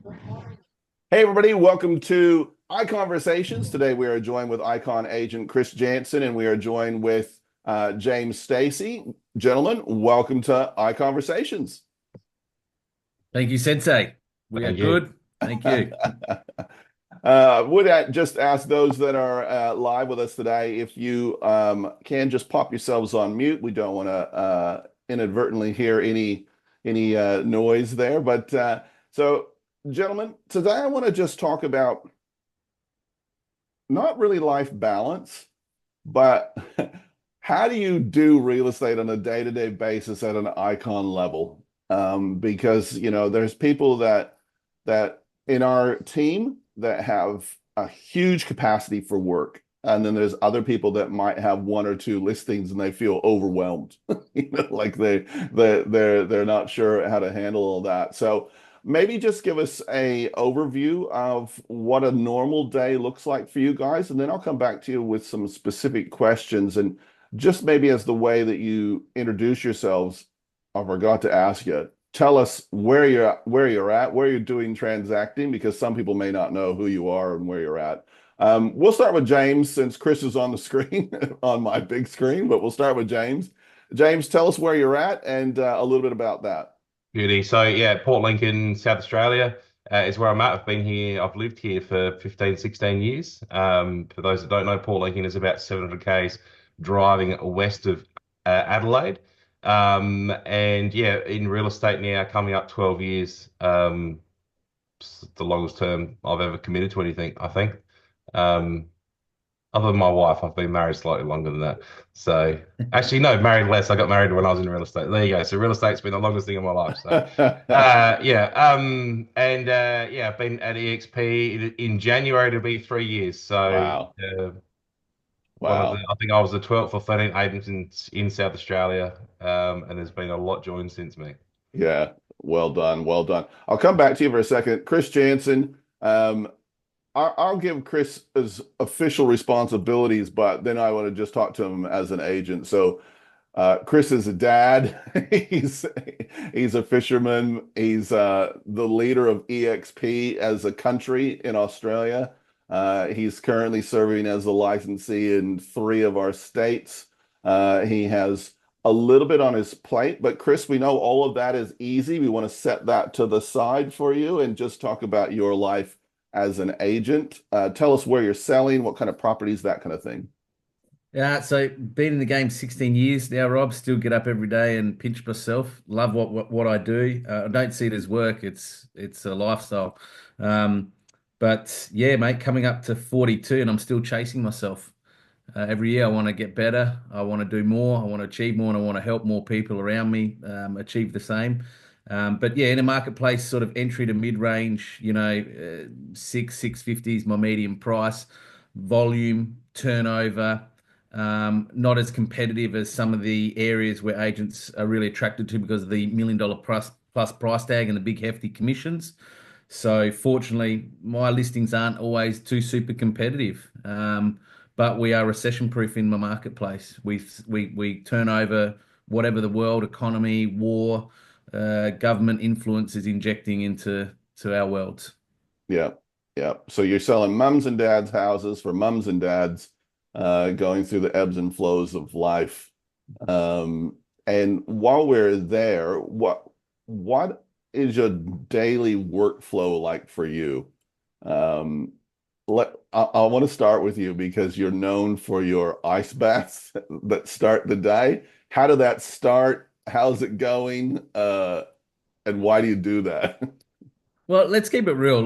Hey, everybody, welcome to iConversations. Today we are joined with Icon agent Chris Jansen, and we are joined with James Stacy. Gentlemen, welcome to iConversations. Thank you, Sensei. We are Thank you. good. Thank you. Would I just ask those that are live with us today if you can just pop yourselves on mute. We don't want to inadvertently hear any noise there. But so, gentlemen, today I want to just talk about not really life balance, but how do you do real estate on a day-to-day basis at an icon level? Because there's people that in our team that have a huge capacity for work, and then there's other people that might have one or two listings and they feel overwhelmed, like they're not sure how to handle all that. So maybe just give us a overview of what a normal day looks like for you guys, and then I'll come back to you with some specific questions. And just maybe as the way that you introduce yourselves, I forgot to ask you, tell us where you're doing transacting, because some people may not know who you are and where you're at. We'll start with James since Chris is on the screen on my big screen, but we'll start with James. James, tell us where you're at and a little bit about that. Beauty. So yeah, Port Lincoln, South Australia, is where I'm at. I've lived here for 15, 16 years. For those that don't know, Port Lincoln is about 700 k's driving west of Adelaide. And yeah, in real estate now, coming up 12 years. It's the longest term I've ever committed to anything, I think. Um, Other than my wife, I've been married slightly longer than that. So actually, no, married less. I got married when I was in real estate. There you go. So real estate's been the longest thing in my life. So yeah. Yeah, I've been at EXP in January to be 3 years. So Wow. one of the Wow. I think I was the 12th or 13th agent in South Australia. And there's been a lot joined since me. Yeah. Well done. Well done. I'll come back to you for a second. Chris Jansen, I'll give Chris his official responsibilities, but then I want to just talk to him as an agent. So Chris is a dad. He's he's a fisherman. He's the leader of EXP as a country in Australia. He's currently serving as the licensee in three of our states. He has a little bit on his plate, but Chris, we know all of that is easy. We want to set that to the side for you and just talk about your life as an agent. Tell us where you're selling, what kind of properties, that kind of thing. Yeah, so been in the game 16 years now, Rob. Still get up every day and pinch myself. Love what I do. I don't see it as work. It's a lifestyle. But yeah, mate, coming up to 42 and I'm still chasing myself. Every year I want to get better. I want to do more. I want to achieve more, and I want to help more people around me achieve the same. But yeah, in a marketplace, sort of entry to mid-range, six fifty is my medium price, volume, turnover. Not as competitive as some of the areas where agents are really attracted to because of the $1 million plus price tag and the big hefty commissions. So fortunately, my listings aren't always too super competitive. But we are recession proof in the marketplace. We turn over whatever the world economy, war, government influence is injecting into our worlds. Yeah. Yeah. So you're selling mums and dads houses for mums and dads, going through the ebbs and flows of life. Um, and while we're there, what is your daily workflow like for you? Um, I want to start with you because you're known for your ice baths that start the day. How did that start? How's it going? And why do you do that? Well, let's keep it real.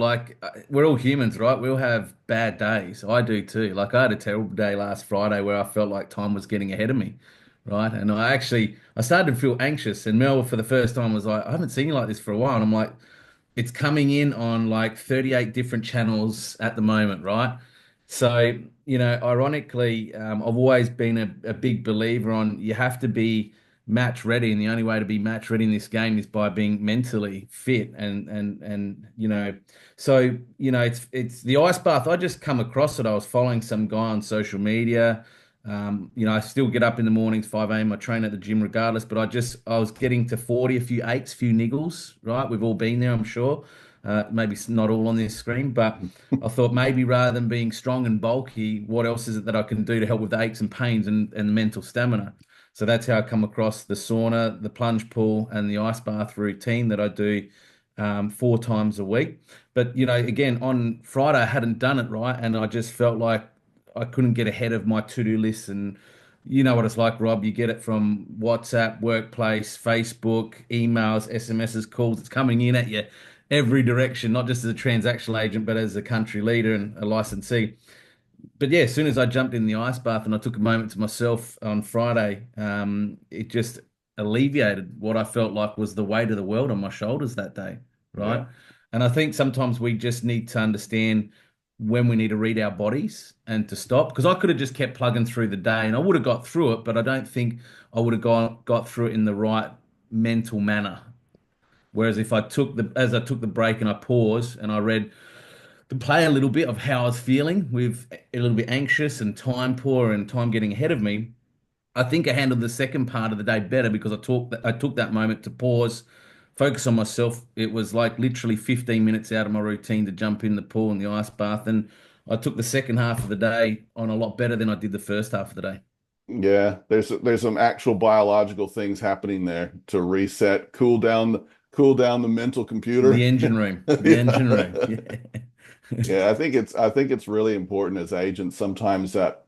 We're all humans, right? We all have bad days. I do too. Like I had a terrible day last Friday where I felt like time was getting ahead of me, right? And I started to feel anxious. And Mel, for the first time, was like, "I haven't seen you like this for a while." And I'm like, "It's coming in on like 38 different channels at the moment, right?" So, ironically, I've always been a big believer on you have to be match ready, and the only way to be match ready in this game is by being mentally fit. It's the ice bath. I just come across it. I was following some guy on social media. I still get up in the mornings, 5 a.m. I train at the gym regardless, but I was getting to 40, a few aches, few niggles, right? We've all been there, I'm sure. Maybe it's not all on this screen, but I thought maybe rather than being strong and bulky, what else is it that I can do to help with the aches and pains and mental stamina? So that's how I come across the sauna, the plunge pool, and the ice bath routine that I do 4 times a week. But again, on Friday I hadn't done it right, and I just felt like I couldn't get ahead of my to-do list. And you know what it's like, Rob. You get it from WhatsApp, workplace, Facebook, emails, SMSs, calls. It's coming in at you every direction, not just as a transactional agent, but as a country leader and a licensee. But yeah, as soon as I jumped in the ice bath and I took a moment to myself on Friday, it just alleviated what I felt like was the weight of the world on my shoulders that day, Yeah. right? And I think sometimes we just need to understand when we need to read our bodies and to stop. Because I could have just kept plugging through the day and I would have got through it, but I don't think I would have got through it in the right mental manner. Whereas if as I took the break and I paused and I read to play a little bit of how I was feeling with a little bit anxious and time poor and time getting ahead of me, I think I handled the second part of the day better because I took that moment to pause, focus on myself. It was like literally 15 minutes out of my routine to jump in the pool and the ice bath, and I took the second half of the day on a lot better than I did the first half of the day. Yeah, there's some actual biological things happening there to reset, cool down the mental computer. The engine room, the engine room. Yeah. Yeah, I think it's really important as agents sometimes that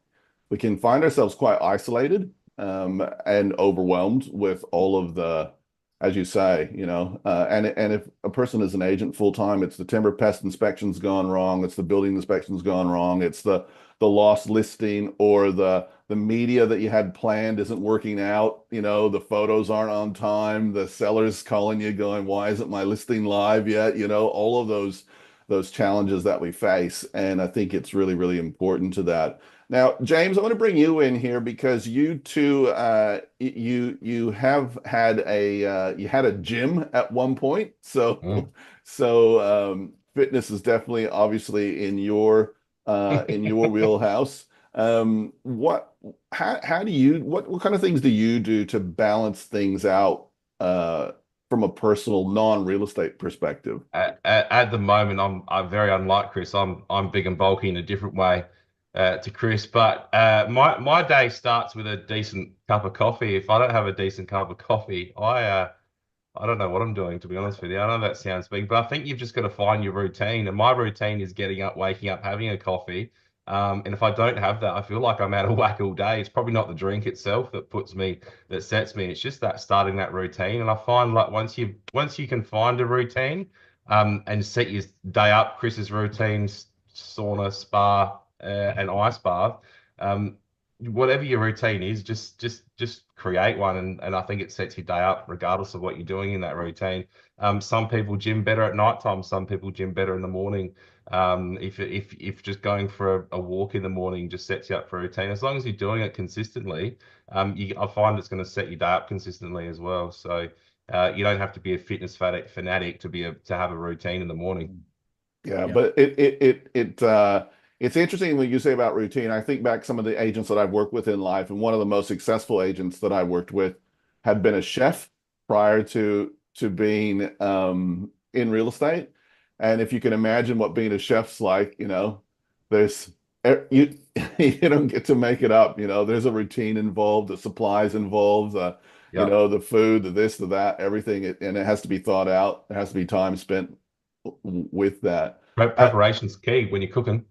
we can find ourselves quite isolated and overwhelmed with all of the, as you say, and if a person is an agent full time, it's the timber pest inspection's gone wrong, it's the building inspection's gone wrong, it's the lost listing or the media that you had planned isn't working out, the photos aren't on time, the seller's calling you going, why isn't my listing live yet? All of those challenges that we face. And I think it's really, really important to that. Now, James, I want to bring you in here because you too, you have had you had a gym at one point. So, Mm. fitness is definitely obviously in your wheelhouse. What, how do you, what kind of things do you do to balance things out, from a personal non-real estate perspective? At the moment, I'm very unlike Chris. I'm big and bulky in a different way to Chris, but my day starts with a decent cup of coffee. If I don't have a decent cup of coffee, I don't know what I'm doing, to be honest with you. I know that sounds big, but I think you've just got to find your routine. And my routine is getting up, waking up, having a coffee. And if I don't have that, I feel like I'm out of whack all day. It's probably not the drink itself that sets me. It's just that starting that routine. And I find like once you can find a routine, and set your day up, Chris's routines, sauna, spa, and ice bath. Um, Whatever your routine is, just create one, and I think it sets your day up regardless of what you're doing in that routine. Some people gym better at night time, some people gym better in the morning. If just going for a walk in the morning just sets you up for a routine, as long as you're doing it consistently, I find it's going to set your day up consistently as well. So you don't have to be a fanatic to have a routine in the morning. Yeah, Yeah. but it's interesting when you say about routine. I think back some of the agents that I've worked with in life, and one of the most successful agents that I worked with had been a chef prior to being in real estate. And if you can imagine what being a chef's like, there's you you don't get to make it up. There's a routine involved, the supplies involved, Yeah. the food, the this, the that, everything, and it has to be thought out. There has to be time spent with that. Uh, Preparation's key when you're cooking.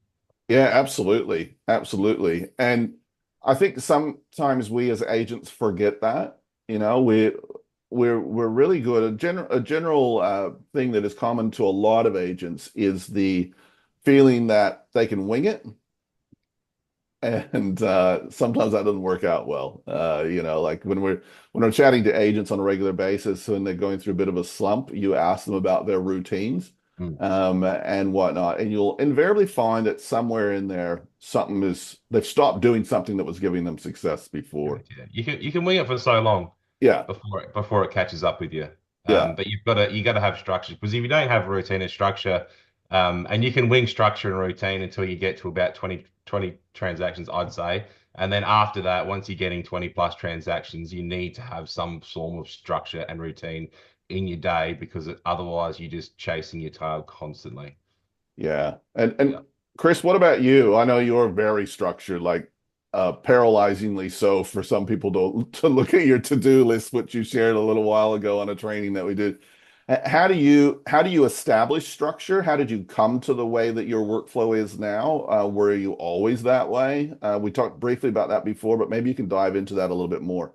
yeah, absolutely. Absolutely. And I think sometimes we as agents forget that, we're really good. A general thing that is common to a lot of agents is the feeling that they can wing it. And sometimes that doesn't work out well. Like when we're chatting to agents on a regular basis, when they're going through a bit of a slump, you ask them about their routines Mm. and whatnot, and you'll invariably find that somewhere in there they've stopped doing something that was giving them success before. Yeah. You can wing it for so long Yeah, before it catches up with you. yeah, But you got to have structure, because if you don't have a routine and structure, and you can wing structure and routine until you get to about 20 transactions, I'd say. And then after that, once you're getting 20 plus transactions, you need to have some form of structure and routine in your day because otherwise you're just chasing your tail constantly. Yeah. And Yeah. Chris, what about you? I know you're very structured, like paralyzingly so for some people to look at your to-do list, which you shared a little while ago on a training that we did. How do you establish structure? How did you come to the way that your workflow is now? Were you always that way? We talked briefly about that before, but maybe you can dive into that a little bit more.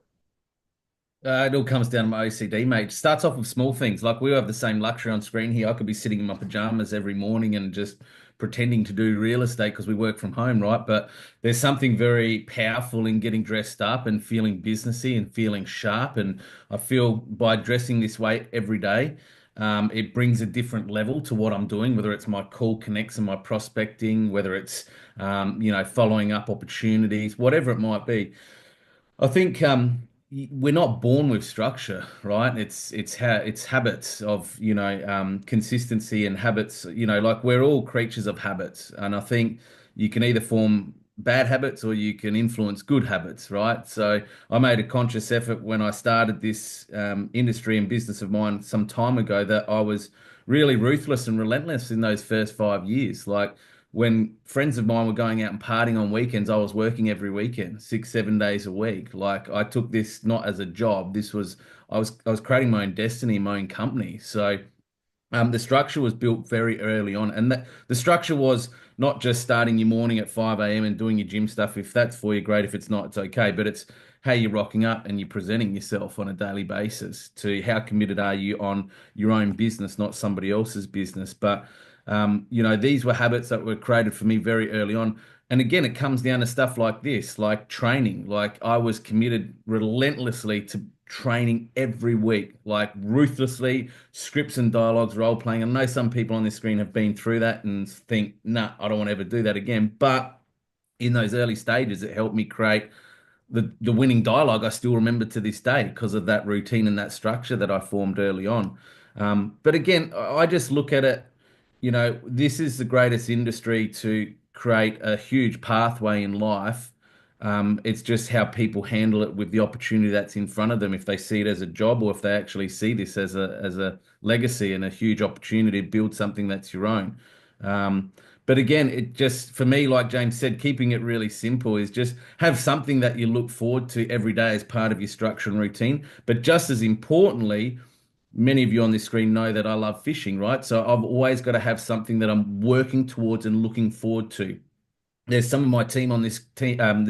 It all comes down to my OCD, mate. It starts off with small things. Like we have the same luxury on screen here. I could be sitting in my pajamas every morning and just pretending to do real estate because we work from home, right? But there's something very powerful in getting dressed up and feeling businessy and feeling sharp. And I feel by dressing this way every day, it brings a different level to what I'm doing, whether it's my call connects and my prospecting, whether it's following up opportunities, whatever it might be. I think we're not born with structure, right? It's habits of consistency and habits. Like we're all creatures of habits, and I think you can either form bad habits or you can influence good habits, right? So I made a conscious effort when I started this industry and business of mine some time ago that I was really ruthless and relentless in those first 5 years. Like when friends of mine were going out and partying on weekends, I was working every weekend, 6, 7 days a week. Like I took this not as a job. I was creating my own destiny, my own company. So the structure was built very early on, and the structure was not just starting your morning at 5 a.m. and doing your gym stuff. If that's for you, great. If it's not, it's okay. But it's how you're rocking up and you're presenting yourself on a daily basis to how committed are you on your own business, not somebody else's business. But these were habits that were created for me very early on. And again, it comes down to stuff like this, like training. Like I was committed relentlessly to training every week, like ruthlessly, scripts and dialogues, role playing. I know some people on this screen have been through that and think, nah, I don't want to ever do that again. But in those early stages, it helped me create the winning dialogue I still remember to this day because of that routine and that structure that I formed early on. But again, I just look at it, this is the greatest industry to create a huge pathway in life. It's just how people handle it with the opportunity that's in front of them, if they see it as a job or if they actually see this as a legacy and a huge opportunity to build something that's your own. But again, it just, for me, like James said, keeping it really simple is just have something that you look forward to every day as part of your structure and routine. But just as importantly, many of you on this screen know that I love fishing, right? So I've always got to have something that I'm working towards and looking forward to. There's some of my team on this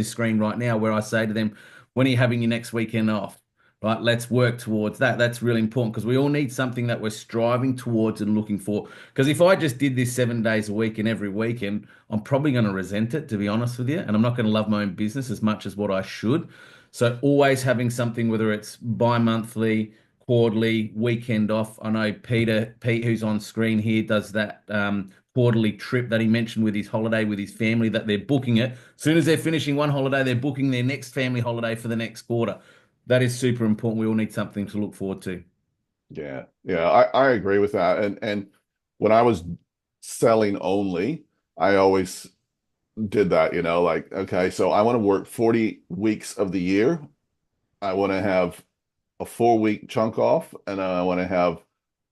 screen right now where I say to them, when are you having your next weekend off? Right, let's work towards that. That's really important because we all need something that we're striving towards and looking for. Because if I just did this 7 days a week and every weekend, I'm probably going to resent it, to be honest with you, and I'm not going to love my own business as much as what I should. So always having something, whether it's bi-monthly, quarterly, weekend off. I know Pete, who's on screen here, does that quarterly trip that he mentioned with his holiday with his family that they're booking it. As soon as they're finishing one holiday, they're booking their next family holiday for the next quarter. That is super important. We all need something to look forward to. Yeah, yeah, I agree with that. And when I was selling only, I always did that, like, okay, so I want to work 40 weeks of the year. I want to have a 4 week chunk off, and I want to have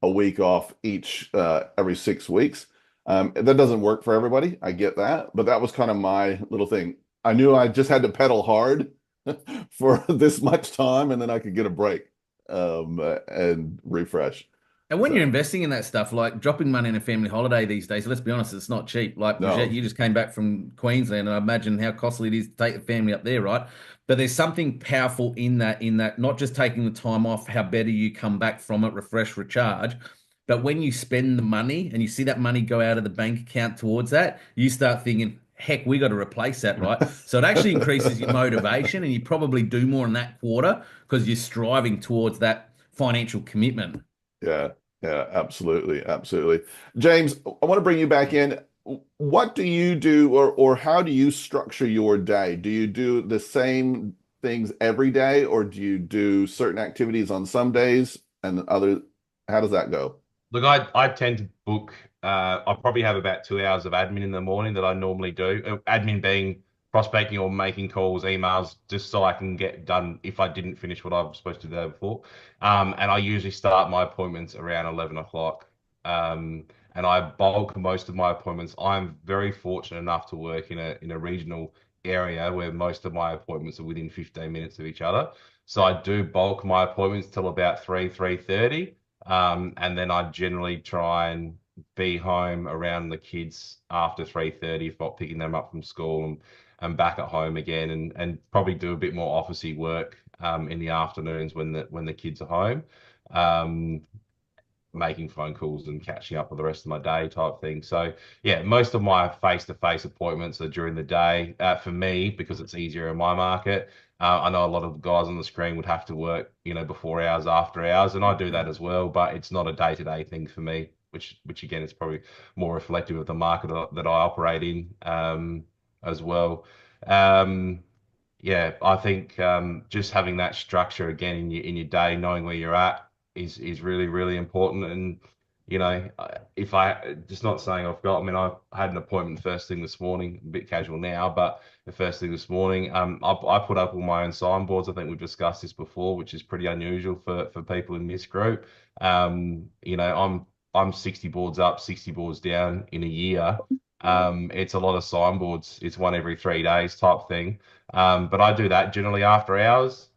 a week off each every 6 weeks. That doesn't work for everybody. I get that, but that was kind of my little thing. I knew I just had to pedal hard for this much time, and then I could get a break and refresh. And when you're So investing in that stuff, like dropping money in a family holiday these days, let's be honest, it's not cheap. Like Brigitte, no, you just came back from Queensland, and I imagine how costly it is to take the family up there, right? But there's something powerful in that, not just taking the time off, how better you come back from it, refresh, recharge. But when you spend the money and you see that money go out of the bank account towards that, you start thinking, heck, we got to replace that, right? So it actually increases your motivation, and you probably do more in that quarter because you're striving towards that financial commitment. yeah, yeah, absolutely, absolutely. James, I want to bring you back in. What do you do, or how do you structure your day? Do you do the same things every day, or do you do certain activities on some days and other? How does that go? Look, I tend to book. I probably have about 2 hours of admin in the morning that I normally do. Admin being prospecting or making calls, emails, just so I can get done if I didn't finish what I was supposed to do the day before. And I usually start my appointments around 11 o'clock. And I bulk most of my appointments. I'm very fortunate enough to work in a regional area where most of my appointments are within 15 minutes of each other. So I do bulk my appointments till about 3:30. And then I generally try and be home around the kids after 3:30 if not picking them up from school and back at home again and probably do a bit more officey work in the afternoons when the kids are home. Um, Making phone calls and catching up with the rest of my day type thing. So yeah, most of my face-to-face appointments are during the day for me because it's easier in my market. I know a lot of the guys on the screen would have to work, before hours, after hours, and I do that as well, but it's not a day-to-day thing for me, which again is probably more reflective of the market that I operate in as well. Um, yeah, I think just having that structure again in your day, knowing where you're at, is really really important. And if I just not saying I've got, I mean, I had an appointment first thing this morning, a bit casual now, but the first thing this morning, I put up all my own signboards. I think we've discussed this before, which is pretty unusual for people in this group. I'm 60 boards up, 60 boards down in a year. It's a lot of signboards. It's one every 3 days type thing. But I do that generally after hours,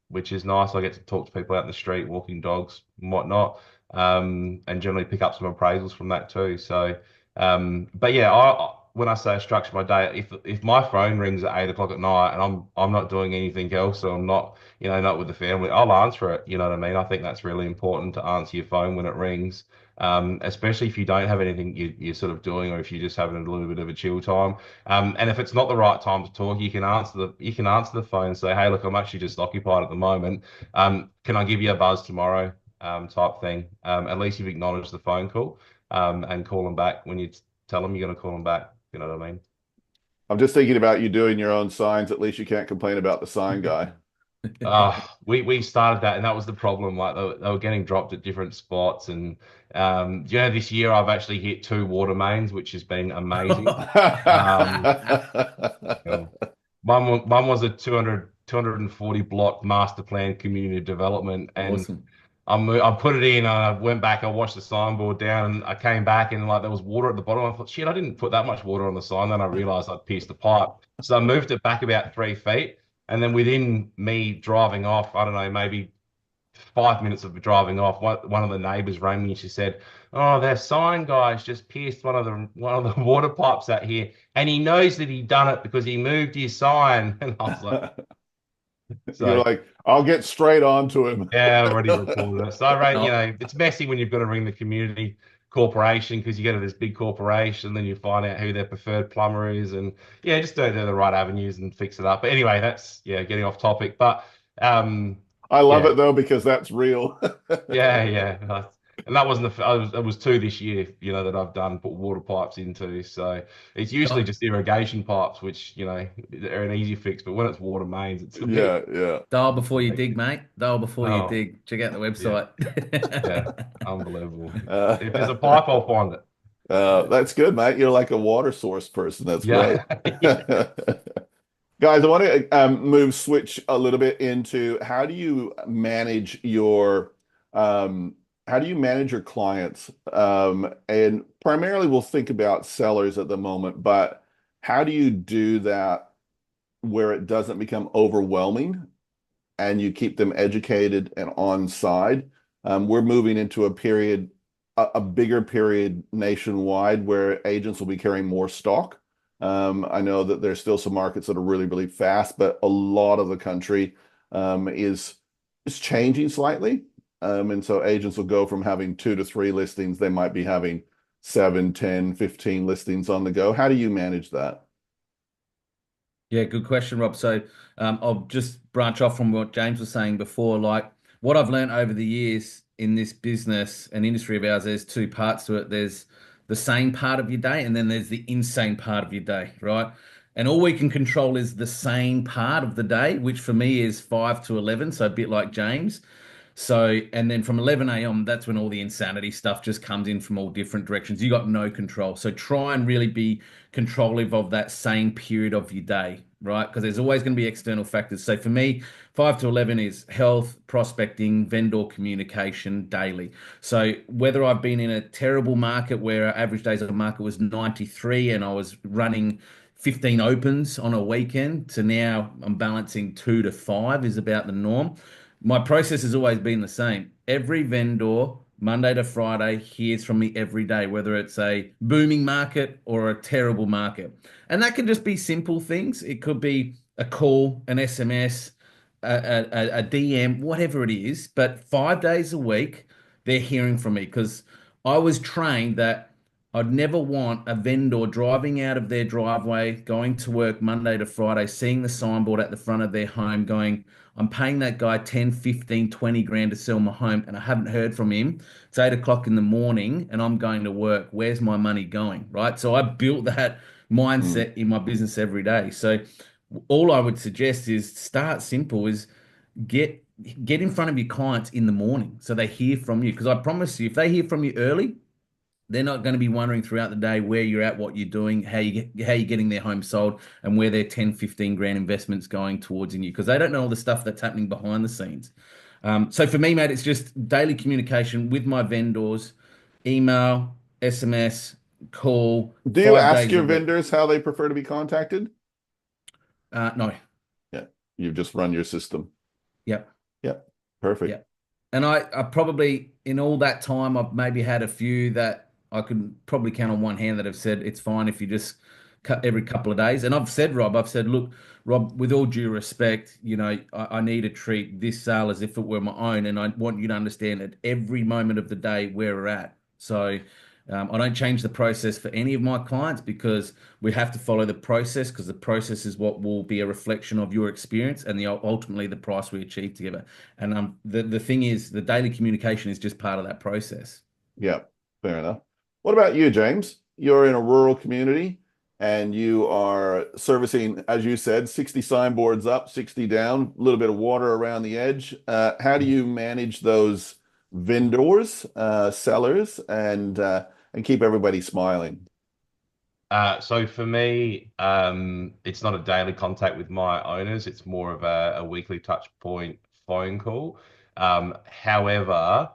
which is nice. I get to talk to people out in the street, walking dogs and whatnot, and generally pick up some appraisals from that too. So, but yeah, when I say I structure my day, if my phone rings at 8 o'clock at night and I'm not doing anything else, or I'm not, not with the family, I'll answer it. You know what I mean? I think that's really important to answer your phone when it rings. Especially if you don't have anything you're sort of doing, or if you're just having a little bit of a chill time. And if it's not the right time to talk, you can answer the phone and say, "Hey, look, I'm actually just occupied at the moment. Can I give you a buzz tomorrow?" Type thing. At least you've acknowledged the phone call, and call them back when you tell them you're going to call them back. You know what I mean? I'm just thinking about you doing your own signs. At least you can't complain about the sign guy. We started that, and that was the problem. Like they were getting dropped at different spots, and this year I've actually hit 2 water mains, which has been amazing. Um, one was a 240 block master plan community development, and Awesome. I put it in. I went back. I washed the signboard down, and I came back, and like there was water at the bottom. I thought, shit, I didn't put that much water on the sign. Then I realized I'd pierced the pipe, so I moved it back about 3 feet. And then within me driving off, I don't know, maybe 5 minutes of driving off, one of the neighbors rang me and she said, "Oh, their sign guy's just pierced one of the water pipes out here, and he knows that he done it because he moved his sign." And I was like, You're so like, I'll get straight on to him. yeah, I already recorded it. So I rang, No, it's messy when you've got to ring the community corporation because you go to this big corporation, then you find out who their preferred plumber is, and yeah, just do the right avenues and fix it up. But anyway, that's getting off topic. But I love yeah, it though because that's real. yeah. And that wasn't it was 2 this year, that I've done put water pipes into. So it's usually dial, just irrigation pipes, which, are an easy fix. But when it's water mains, it's a Yeah, bit, yeah. dial before you dig, mate. Dial before you oh, dig. Check out the yeah, website. yeah, unbelievable. If there's a Uh, pipe, I'll find it. that's good, mate. You're like a water source person. That's great. Yeah. Yeah. Guys, I want to switch a little bit into um, how do you manage your clients? And primarily we'll think about sellers at the moment, but how do you do that where it doesn't become overwhelming and you keep them educated and on side? We're moving into a bigger period nationwide where agents will be carrying more stock. I know that there's still some markets that are really, really fast, but a lot of the country is changing slightly. And so agents will go from having 2 to 3 listings, they might be having 7, 10, 15 listings on the go. How do you manage that? Yeah, good question, Rob. So I'll just branch off from what James was saying before. Like what I've learned over the years in this business and industry of ours, there's 2 parts to it. There's the sane part of your day, and then there's the insane part of your day, right? And all we can control is the sane part of the day, which for me is 5 to 11. So a bit like James. So, and then from 11 a.m., that's when all the insanity stuff just comes in from all different directions. You got no control. So try and really be controlling of that same period of your day, right? Because there's always going to be external factors. So for me, 5 to 11 is health, prospecting, vendor communication daily. So whether I've been in a terrible market where our average days of market was 93 and I was running 15 opens on a weekend to now I'm balancing 2 to 5 is about the norm. My process has always been the same. Every vendor, Monday to Friday, hears from me every day, whether it's a booming market or a terrible market. And that can just be simple things. It could be a call, an SMS, a DM, whatever it is. But 5 days a week, they're hearing from me because I was trained that I'd never want a vendor driving out of their driveway, going to work Monday to Friday, seeing the signboard at the front of their home, going, I'm paying that guy 10, 15, 20 grand to sell my home, and I haven't heard from him. It's 8 o'clock in the morning, and I'm going to work. Where's my money going? Right. So I built that Mm. mindset in my business every day. So all I would suggest is start simple, is get get in front of your clients in the morning so they hear from you. Because I promise you, if they hear from you early, they're not going to be wondering throughout the day where you're at, what you're doing, how you're getting their home sold, and where their 10, 15 grand investments going towards in you, because they don't know all the stuff that's happening behind the scenes. So for me, mate, it's just daily communication with my vendors, email, SMS, call, Do you five ask days a your week. vendors how they prefer to be contacted? No, Yeah, you just run your system. yep, Yep, perfect. yep. And I probably, in all that time, I've maybe had a few that I could probably count on one hand that have said it's fine if you just cut every couple of days. And I've said, Rob, look, Rob, with all due respect, I need to treat this sale as if it were my own. And I want you to understand at every moment of the day where we're at. So I don't change the process for any of my clients because we have to follow the process, because the process is what will be a reflection of your experience and ultimately the price we achieve together. And the thing is, the daily communication is just part of that process. Yeah, fair enough. What about you, James? You're in a rural community and you are servicing, as you said, 60 signboards up, 60 down, a little bit of water around the edge. How do you manage those vendors, sellers, and keep everybody smiling? So for me, it's not a daily contact with my owners. It's more of a weekly touch point phone call. However,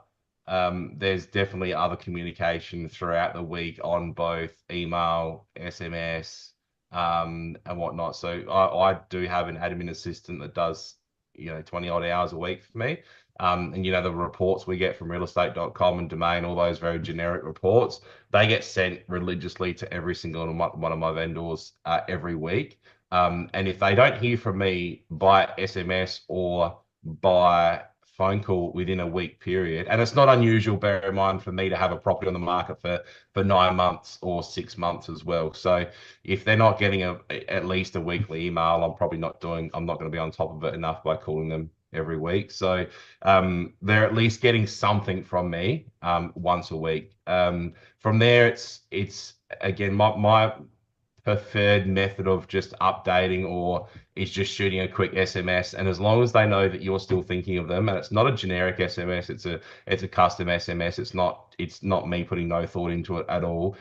there's definitely other communication throughout the week on both email, SMS, and whatnot. So I do have an admin assistant that does, 20 odd hours a week for me. And the reports we get from realestate.com and Domain, all those very generic reports, they get sent religiously to every single one of my vendors every week. And if they don't hear from me by SMS or by phone call within a week period, and it's not unusual, bear in mind, for me to have a property on the market for 9 months or 6 months as well. So if they're not getting at least a weekly email, I'm not going to be on top of it enough by calling them every week. So they're at least getting something from me once a week. From there, it's again my preferred method of just updating or is just shooting a quick SMS. And as long as they know that you're still thinking of them, and it's not a generic SMS, it's a custom SMS. It's not me putting no thought into it at all.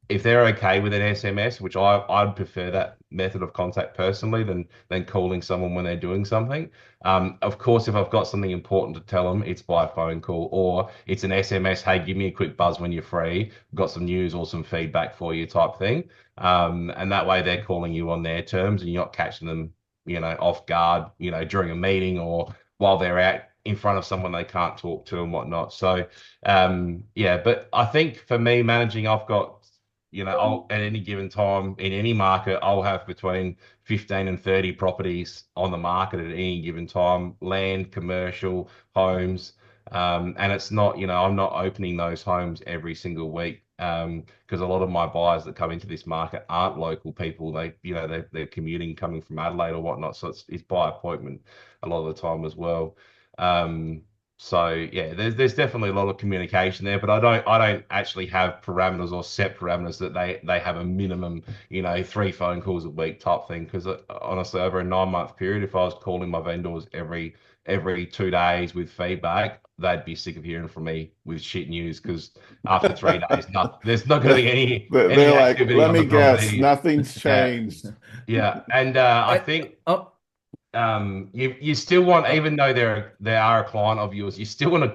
If they're okay with an SMS, which I'd prefer that method of contact personally than calling someone when they're doing something. Of course, if I've got something important to tell them, it's by phone call or it's an SMS. Hey, give me a quick buzz when you're free. Got some news or some feedback for you, type thing. And that way they're calling you on their terms and you're not catching them, off guard, during a meeting or while they're out in front of someone they can't talk to and whatnot. So, yeah, but I think for me managing, I've got, at any given time in any market, I'll have between 15 and 30 properties on the market at any given time, land, commercial, homes. And it's not, I'm not opening those homes every single week. Because a lot of my buyers that come into this market aren't local people. They're commuting, coming from Adelaide or whatnot. So it's by appointment a lot of the time as well. Um, So yeah, there's definitely a lot of communication there, but I don't actually have parameters or set parameters that they have a minimum, 3 phone calls a week type thing. Because honestly, over a 9 month period, if I was calling my vendors every 2 days with feedback, they'd be sick of hearing from me with shit news. Because after 3 days, there's not going to be any They're like, activity let on me the guess, property. nothing's Yeah, changed. yeah, and I And, think oh, you still want, oh, even though they are a client of yours, you still want to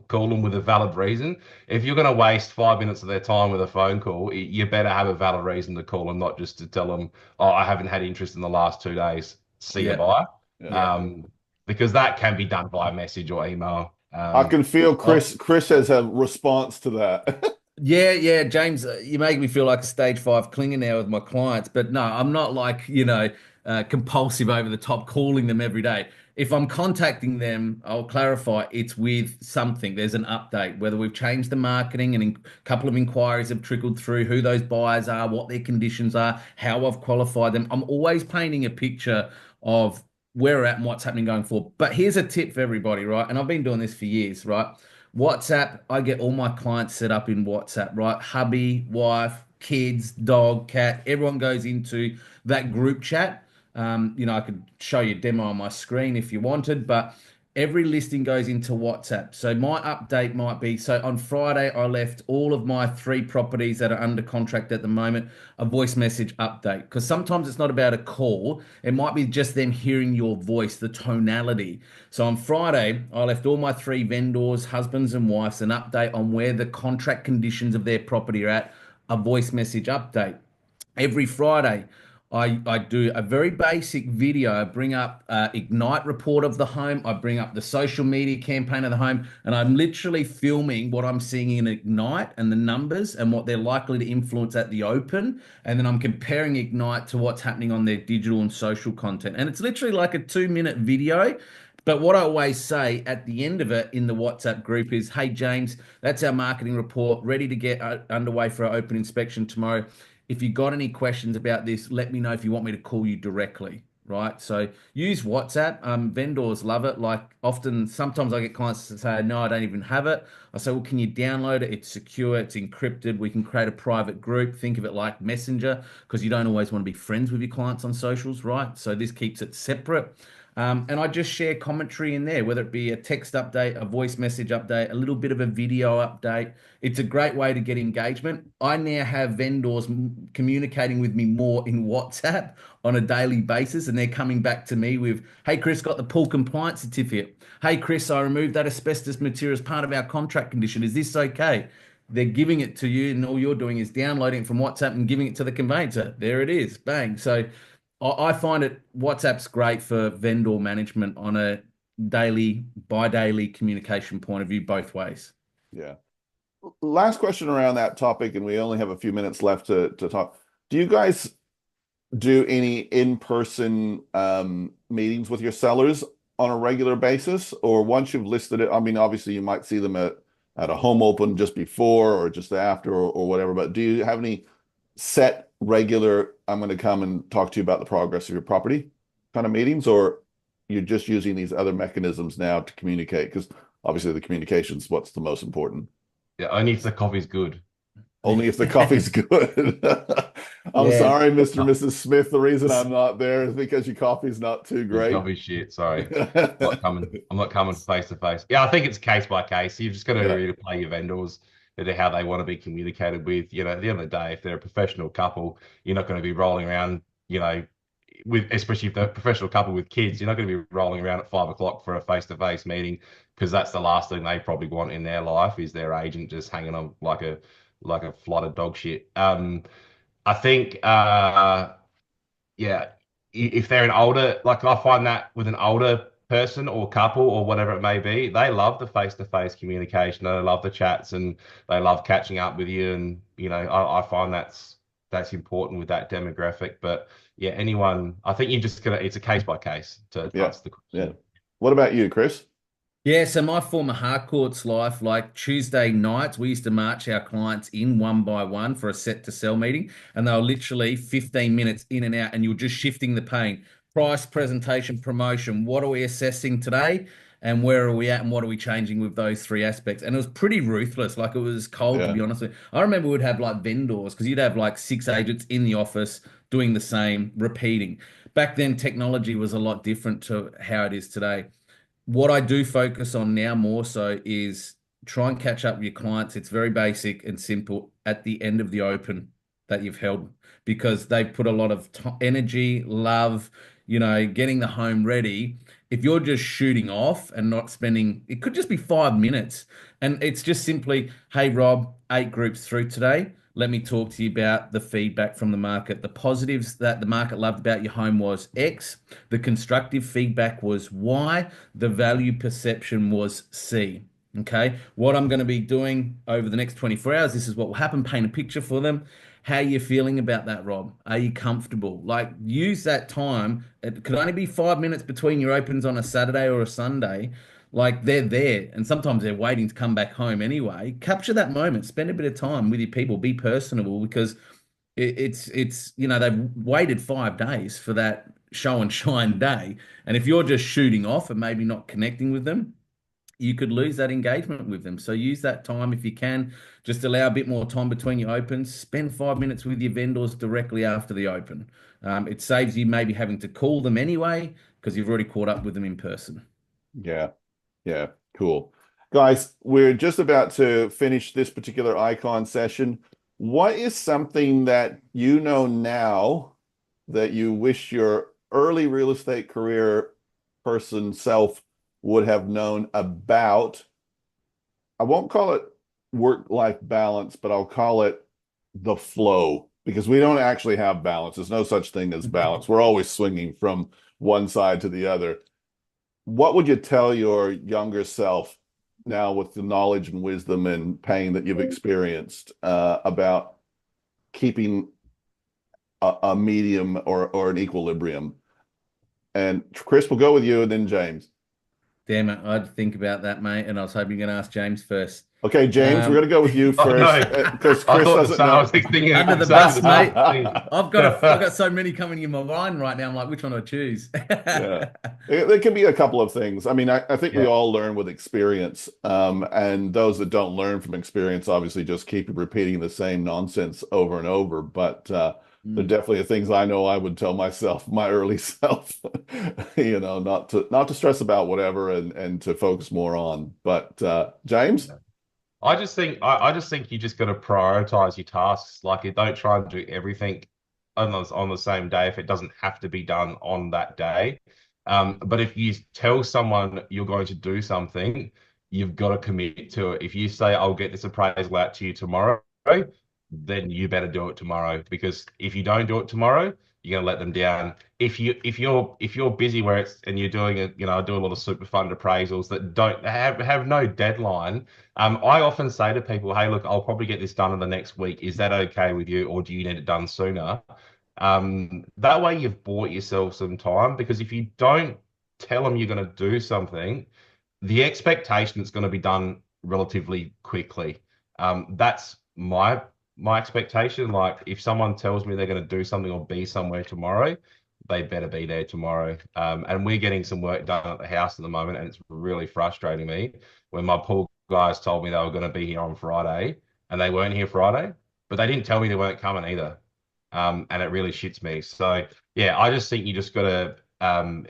call them with a valid reason. If you're going to waste 5 minutes of their time with a phone call, you better have a valid reason to call them, not just to tell them, "Oh, I haven't had interest in the last 2 days. See you, yeah, bye." Yeah. yeah. Because that can be done by message or email. I can feel Oh, Chris has a response to that. yeah, yeah, James, you make me feel like a stage 5 clinger now with my clients, but no, I'm not like, compulsive over the top calling them every day. If I'm contacting them, I'll clarify it's with something. There's an update, whether we've changed the marketing and a couple of inquiries have trickled through, who those buyers are, what their conditions are, how I've qualified them. I'm always painting a picture of where we're at and what's happening going forward. But here's a tip for everybody, right? And I've been doing this for years, right? WhatsApp, I get all my clients set up in WhatsApp, right? Hubby, wife, kids, dog, cat, everyone goes into that group chat. I could show you a demo on my screen if you wanted, but every listing goes into WhatsApp. So my update might be, so on Friday, I left all of my 3 properties that are under contract at the moment a voice message update. Because sometimes it's not about a call, it might be just them hearing your voice, the tonality. So on Friday, I left all my 3 vendors, husbands and wives, an update on where the contract conditions of their property are at, a voice message update. Every Friday, I do a very basic video. I bring up Ignite report of the home. I bring up the social media campaign of the home, and I'm literally filming what I'm seeing in Ignite and the numbers and what they're likely to influence at the open. And then I'm comparing Ignite to what's happening on their digital and social content. And it's literally like a 2 minute video. But what I always say at the end of it in the WhatsApp group is, hey, James, that's our marketing report, ready to get underway for our open inspection tomorrow. If you got any questions about this, let me know if you want me to call you directly. Right. So use WhatsApp. Vendors love it. Like often, sometimes I get clients to say, no, I don't even have it. I say, well, can you download it? It's secure, it's encrypted. We can create a private group. Think of it like Messenger because you don't always want to be friends with your clients on socials, right? So this keeps it separate. And I just share commentary in there, whether it be a text update, a voice message update, a little bit of a video update. It's a great way to get engagement. I now have vendors communicating with me more in WhatsApp on a daily basis, and they're coming back to me with, hey, Chris, got the pool compliance certificate. Hey, Chris, I removed that asbestos material as part of our contract condition. Is this okay? They're giving it to you, and all you're doing is downloading it from WhatsApp and giving it to the conveyancer. There it is. Bang. So I find it WhatsApp's great for vendor management on a daily, bi-daily communication point of view, both ways. Yeah. Last question around that topic, and we only have a few minutes left to talk. Do you guys do any in-person meetings with your sellers on a regular basis, or once you've listed it? I mean, obviously you might see them at a home open just before or just after or whatever, but do you have any set regular, I'm going to come and talk to you about the progress of your property kind of meetings, or you're just using these other mechanisms now to communicate? Because obviously the communication is what's the most important. Yeah, only if the coffee's good. Only if the coffee's good. I'm Yeah. sorry, Mr. and Mrs. Smith. The reason I'm not there is because your coffee's not too Your great. coffee's shit. Sorry. I'm not coming face to face. Yeah, I think it's case by case. You've just got to Yeah. really play your vendors into how they want to be communicated with. At the end of the day, if they're a professional couple, you're not going to be rolling around, especially if they're a professional couple with kids, you're not going to be rolling around at 5 o'clock for a face-to-face meeting because that's the last thing they probably want in their life is their agent just hanging on like a flood of dog shit. I think, yeah, if they're an older, like I find that with an older person or couple or whatever it may be, they love the face-to-face communication. They love the chats and they love catching up with you. And I find that's important with that demographic. But yeah, anyone, I think you just gonna, it's a case by case to Yeah. answer the Yeah. question. What about you, Chris? Yeah, so my former Harcourt's life, like Tuesday nights, we used to march our clients in one by one for a set to sell meeting, and they were literally 15 minutes in and out, and you're just shifting the pain. Price, presentation, promotion. What are we assessing today? and where are we at and what are we changing with those three aspects. And it was pretty ruthless. Like, it was cold, to Yeah. be honest with you. I remember we'd have like vendors because you'd have like 6 agents in the office doing the same, repeating. Back then, technology was a lot different to how it is today. What I do focus on now more so is try and catch up with your clients. It's very basic and simple at the end of the open that you've held, because they've put a lot of energy, love, getting the home ready. If you're just shooting off and not spending, it could just be 5 minutes. And it's just simply, hey, Rob, 8 groups through today. Let me talk to you about the feedback from the market. The positives that the market loved about your home was X. The constructive feedback was Y. The value perception was C. Okay. What I'm going to be doing over the next 24 hours, this is what will happen. Paint a picture for them. How are you feeling about that, Rob? Are you comfortable? Like, use that time. It could only be 5 minutes between your opens on a Saturday or a Sunday. Like, they're there, and sometimes they're waiting to come back home anyway. Capture that moment. Spend a bit of time with your people. Be personable, because it's they've waited 5 days for that show and shine day. And if you're just shooting off and maybe not connecting with them, you could lose that engagement with them. So use that time if you can. Just allow a bit more time between your opens. Spend 5 minutes with your vendors directly after the open. It saves you maybe having to call them anyway, because you've already caught up with them in person. Yeah. Yeah. Cool. Guys, we're just about to finish this particular icon session. What is something that you know now that you wish your early real estate career person self would have known about? I won't call it work-life balance, but I'll call it the flow, because we don't actually have balance. There's no such thing as balance. We're always swinging from one side to the other. What would you tell your younger self now, with the knowledge and wisdom and pain that you've experienced, about keeping a medium or an equilibrium? And Chris, we'll go with you, and then James. Damn it, I'd think about that, mate, and I was hoping you're going to ask James first. Okay, James, we're going to go with you Oh, first, no. because I Chris thought the doesn't same. I know. was thinking Under the exactly bus, mate. same thing. I've got so many coming in my mind right now. I'm like, which one do I choose? Yeah, there can be a couple of things. I mean, I think we Yeah. all learn with experience, and those that don't learn from experience obviously just keep repeating the same nonsense over and over. But there definitely are things I know I would tell myself, my early self, not to stress about whatever, and to focus more on. But James? I just think you just got to prioritize your tasks. Like, you don't try and do everything on the same day if it doesn't have to be done on that day. But if you tell someone you're going to do something, you've got to commit to it. If you say, "I'll get this appraisal out to you tomorrow," then you better do it tomorrow. Because if you don't do it tomorrow, you're gonna let them down. If you're busy where it's and you're doing it, I do a lot of super fund appraisals that don't have no deadline. I often say to people, "Hey, look, I'll probably get this done in the next week. Is that okay with you, or do you need it done sooner?" That way you've bought yourself some time, because if you don't tell them you're going to do something, the expectation it's going to be done relatively quickly. That's my expectation. Like, if someone tells me they're going to do something or be somewhere tomorrow, they better be there tomorrow. And we're getting some work done at the house at the moment, and it's really frustrating me when my pool guys told me they were going to be here on Friday and they weren't here Friday, but they didn't tell me they weren't coming either. And it really shits me. So yeah, I just think you just got to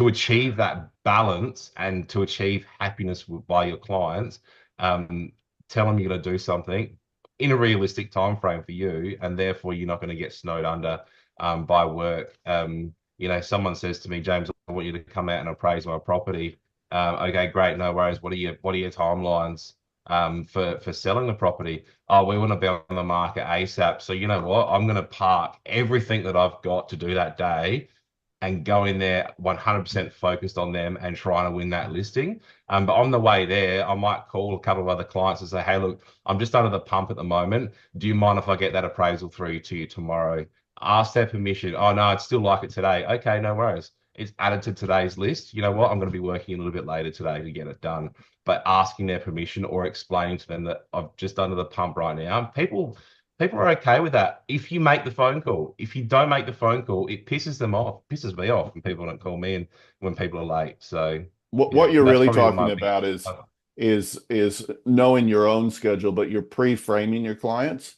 achieve that balance and to achieve happiness by your clients. Tell them you're going to do something in a realistic time frame for you, and therefore you're not going to get snowed under by work. Someone says to me, "James, I want you to come out and appraise my property." Okay, great, no worries. What are your timelines for selling the property? "Oh, we want to be on the market ASAP." So you know what? I'm going to park everything that I've got to do that day and go in there 100% focused on them and trying to win that listing. But on the way there, I might call a couple of other clients and say, "Hey, look, I'm just under the pump at the moment. Do you mind if I get that appraisal through to you tomorrow?" Ask their permission. "Oh, no, I'd still like it today." Okay, no worries. It's added to today's list. You know what? I'm going to be working a little bit later today to get it done. But asking their permission or explaining to them that I'm just under the pump right now. People are okay with that if you make the phone call. If you don't make the phone call, it pisses them off. Pisses me off when people don't call me and when people are late. So What Yeah, you're that's really probably talking my about uh, is knowing your own schedule, but you're pre-framing your clients,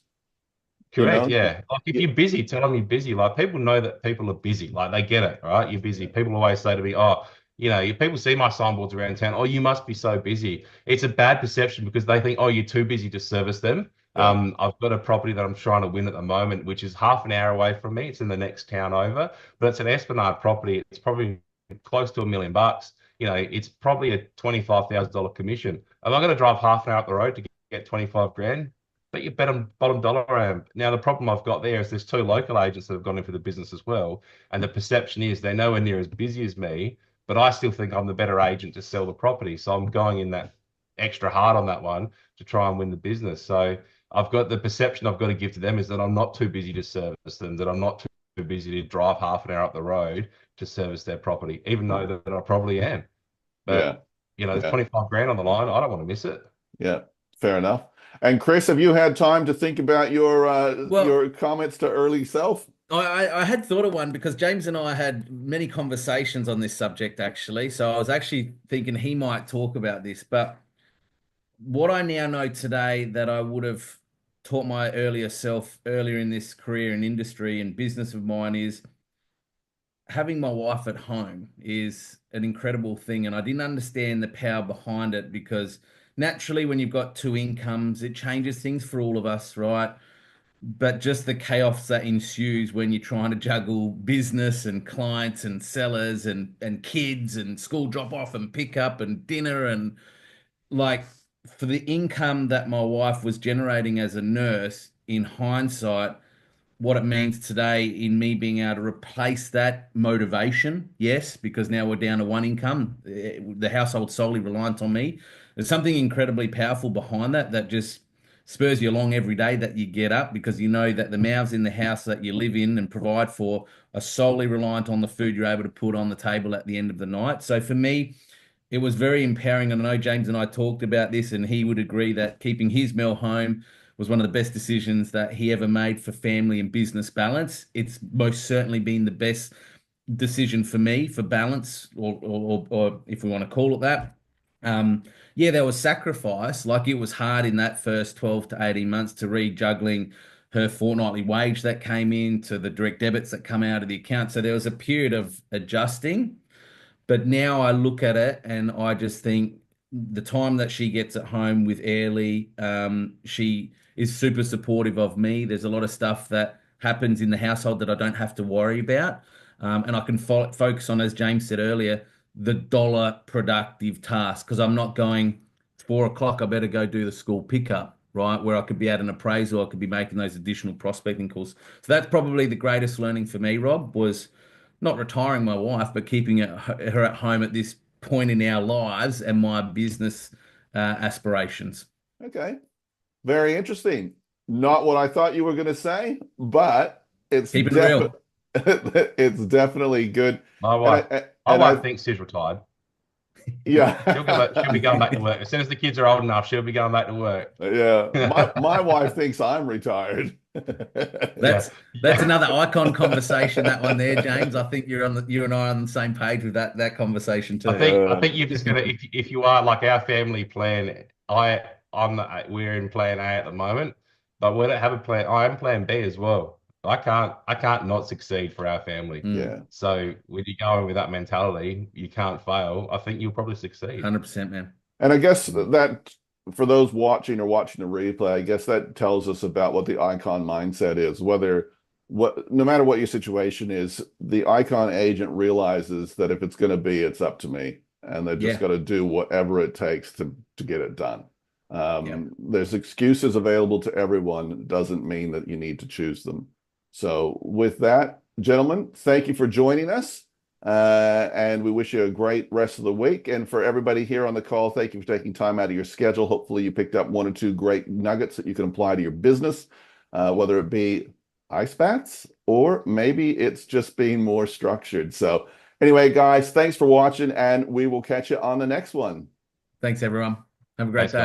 you correct. know? Yeah. Like if Y- you're busy, tell them you're busy. Like people know that people are busy. Like they get it, right? You're busy. People always say to me, oh, people see my signboards around town. Oh, you must be so busy. It's a bad perception because they think, oh, you're too busy to service them. Yeah. I've got a property that I'm trying to win at the moment, which is half an hour away from me. It's in the next town over, but it's an Esplanade property. It's probably close to $1 million. It's probably a $25,000 commission. Am I going to drive half an hour up the road to get 25 grand? But you bet on bottom dollar I am. Now, the problem I've got there is there's two local agents that have gone into the business as well. And the perception is they're nowhere near as busy as me, but I still think I'm the better agent to sell the property. So I'm going in that extra hard on that one to try and win the business. So I've got the perception I've got to give to them is that I'm not too busy to service them, that I'm not too busy to drive half an hour up the road to service their property, even though that I probably am. Yeah. But, there's Yeah. 25 grand on the line. I don't want to miss it. Yeah. Fair enough. And Chris, have you had time to think about Well, your comments to early self? I had thought of one because James and I had many conversations on this subject actually. So I was actually thinking he might talk about this. But what I now know today that I would have taught my earlier self earlier in this career and industry and business of mine is having my wife at home is an incredible thing. And I didn't understand the power behind it because naturally, when you've got two incomes, it changes things for all of us, right? But just the chaos that ensues when you're trying to juggle business and clients and sellers and kids and school drop off and pick up and dinner and like for the income that my wife was generating as a nurse in hindsight what it means today in me being able to replace that motivation. Yes, because now we're down to one income, the household solely reliant on me. There's something incredibly powerful behind that that just spurs you along every day that you get up because you know that the mouths in the house that you live in and provide for are solely reliant on the food you're able to put on the table at the end of the night. So for me, it was very empowering. And I know James and I talked about this, and he would agree that keeping his mill home was one of the best decisions that he ever made for family and business balance. It's most certainly been the best decision for me for balance, or if we want to call it that. Yeah, there was sacrifice. Like it was hard in that first 12 to 18 months to rejuggling her fortnightly wage that came in to the direct debits that come out of the account. So there was a period of adjusting. But now I look at it and I just think the time that she gets at home with Airly, she is super supportive of me. There's a lot of stuff that happens in the household that I don't have to worry about. And I can focus on, as James said earlier, the dollar productive task because I'm not going, it's 4 o'clock, I better go do the school pickup, right? Where I could be at an appraisal, I could be making those additional prospecting calls. So that's probably the greatest learning for me, Rob, was not retiring my wife, but keeping her at home at this point in our lives and my business aspirations. Okay. Very interesting. Not what I thought you were going to say, but it's Keep it real. it's definitely good. My And wife, I my and wife I thinks she's retired. She'll go back, she'll yeah. be going back to work. As soon as the kids are old enough, she'll be going back to work. Yeah. My wife thinks I'm retired. Yeah. That's Yeah. another icon conversation. That one there, James. I think you and I are on the same page with that conversation I too. think I think you've just got to if you are like our family plan, we're in plan A at the moment, but we don't have a plan. I am plan B as well. I can't not succeed for our family. Mm, Yeah. So when you go in with that mentality, you can't fail. I think you'll probably succeed. 100%, man. And I guess Mm. that for those watching or watching the replay, I guess that tells us about what the icon mindset is. No matter what your situation is, the icon agent realizes that if it's going to be, it's up to me, and they're just Yeah. going to do whatever it takes to get it done. Yeah. There's excuses available to everyone. It doesn't mean that you need to choose them. So with that, gentlemen, thank you for joining us. And we wish you a great rest of the week. And for everybody here on the call, thank you for taking time out of your schedule. Hopefully you picked up one or two great nuggets that you can apply to your business, whether it be ice baths or maybe it's just being more structured. So anyway, guys, thanks for watching, and we will catch you on the next one. Thanks, everyone. Have a great Thanks, day. guys.